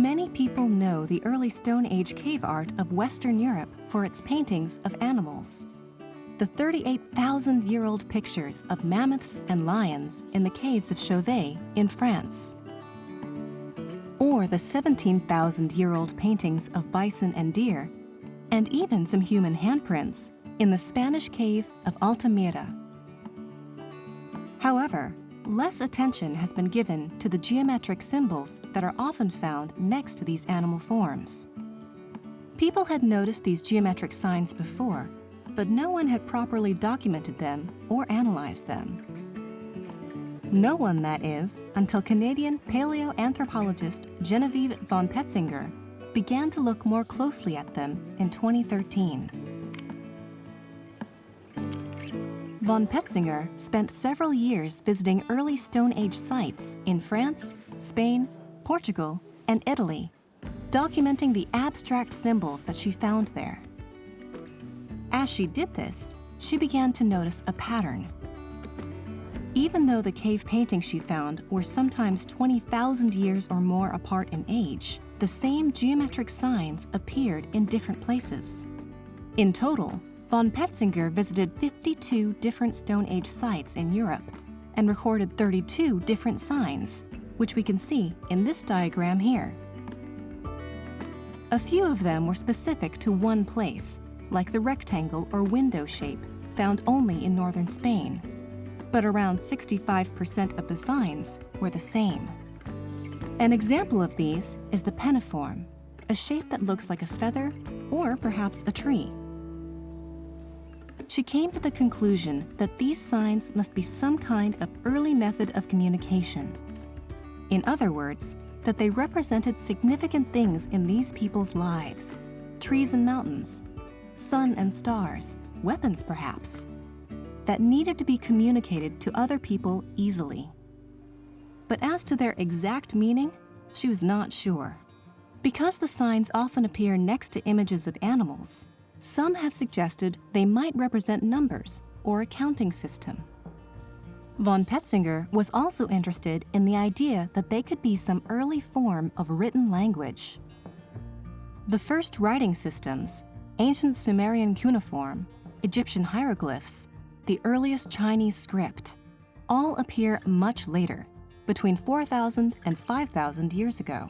Many people know the early Stone Age cave art of Western Europe for its paintings of animals. The 38,000-year-old pictures of mammoths and lions in the caves of Chauvet in France. Or the 17,000-year-old paintings of bison and deer, and even some human handprints in the Spanish cave of Altamira. However, less attention has been given to the geometric symbols that are often found next to these animal forms. People had noticed these geometric signs before, but no one had properly documented them or analyzed them. No one, that is, until Canadian paleoanthropologist Genevieve von Petzinger began to look more closely at them in 2013. Von Petzinger spent several years visiting early Stone Age sites in France, Spain, Portugal, and Italy, documenting the abstract symbols that she found there. As she did this, she began to notice a pattern. Even though the cave paintings she found were sometimes 20,000 years or more apart in age, the same geometric signs appeared in different places. In total, von Petzinger visited 52 different Stone Age sites in Europe and recorded 32 different signs, which we can see in this diagram here. A few of them were specific to one place, like the rectangle or window shape found only in northern Spain, but around 65% of the signs were the same. An example of these is the penniform, a shape that looks like a feather or perhaps a tree. She came to the conclusion that these signs must be some kind of early method of communication. In other words, that they represented significant things in these people's lives: trees and mountains, sun and stars, weapons perhaps, that needed to be communicated to other people easily. But as to their exact meaning, she was not sure. Because the signs often appear next to images of animals, some have suggested they might represent numbers or a counting system. Von Petzinger was also interested in the idea that they could be some early form of written language. The first writing systems, ancient Sumerian cuneiform, Egyptian hieroglyphs, the earliest Chinese script, all appear much later, between 4,000 and 5,000 years ago.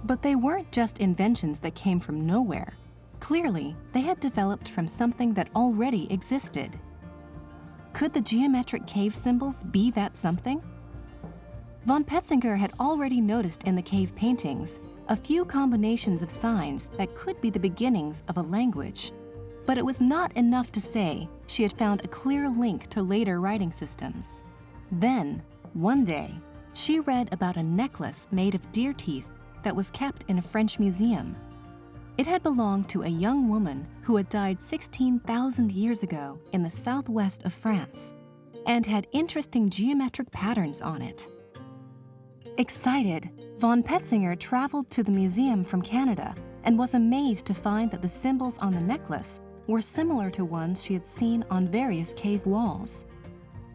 But they weren't just inventions that came from nowhere. Clearly, they had developed from something that already existed. Could the geometric cave symbols be that something? Von Petzinger had already noticed in the cave paintings a few combinations of signs that could be the beginnings of a language, but it was not enough to say she had found a clear link to later writing systems. Then, one day, she read about a necklace made of deer teeth that was kept in a French museum. It had belonged to a young woman who had died 16,000 years ago in the southwest of France and had interesting geometric patterns on it. Excited, von Petzinger traveled to the museum from Canada and was amazed to find that the symbols on the necklace were similar to ones she had seen on various cave walls.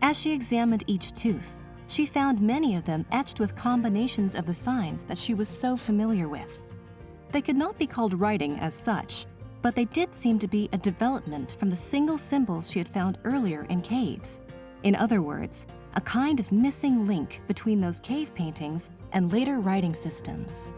As she examined each tooth, she found many of them etched with combinations of the signs that she was so familiar with. They could not be called writing as such, but they did seem to be a development from the single symbols she had found earlier in caves. In other words, a kind of missing link between those cave paintings and later writing systems.